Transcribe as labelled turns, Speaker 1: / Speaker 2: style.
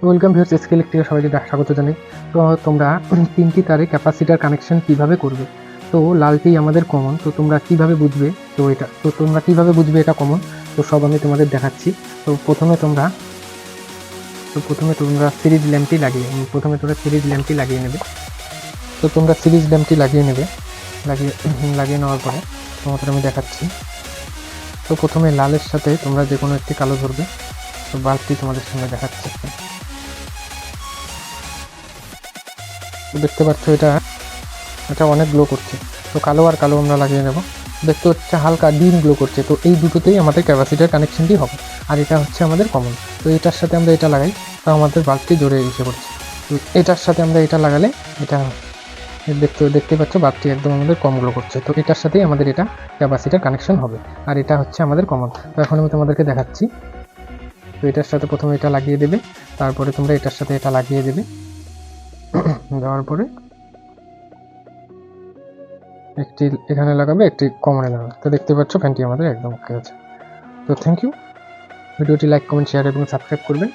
Speaker 1: Welcome viewers, SK ইলেকট্রিকে সবাইকে স্বাগত জানাই। তো তোমরা 3টি তারে ক্যাপাসিটার কানেকশন কিভাবে করবে। তো লালটি আমাদের কমন, তো তোমরা কিভাবে বুঝবে এটা কমন, তো সব আমি তোমাদের দেখাচ্ছি। তো প্রথমে তোমরা সিরিজ ল্যাম্পটি লাগিয়ে নেবে। তো তোমরা সিরিজ ল্যাম্পটি লাগিয়ে নেওয়ার পরে তোমাদের আমি দেখাচ্ছি। তো প্রথমে লালের সাথে তোমরা যে কোনো একটি কালো ধরবে। তো বাল্বটি তোমাদের সামনে দেখাচ্ছি। দেখতে পাচ্ছ এটা অনেক গ্লো করছে। তো কালো আর কালো আমরা লাগিয়ে নেব। দেখতে হচ্ছে হালকা ডিম গ্লো করছে। তো এই দুটোতেই আমাদের ক্যাপাসিটার কানেকশনটি হবে। আর এটা হচ্ছে আমাদের কমন। তো এটার সাথে আমরা এটা লাগাই, তো আমাদের বাল্বটি জোরে এসে পড়ছে। তো এটার সাথে আমরা এটা লাগালে এটা দেখতে পাচ্ছ বাল্বটি একদম আমাদের কম গ্লো করছে। তো এটার সাথেই আমাদের এটা ক্যাপাসিটার কানেকশন হবে। আর এটা হচ্ছে আমাদের কমন। তো এখন আমি তোমাদেরকে দেখাচ্ছি। তো এটার সাথে প্রথমে এটা লাগিয়ে দেবে, তারপরে তোমরা এটার সাথে এটা লাগিয়ে দেবে। দেওয়ার পরে একটি এখানে লাগাবে, একটি কমনে লাগাবে। তো দেখতে পাচ্ছ ফ্যানটি আমাদের একদম ওকে আছে। তো থ্যাংক ইউ। ভিডিওটি লাইক, কমেন্ট, শেয়ার এবং সাবস্ক্রাইব করবেন।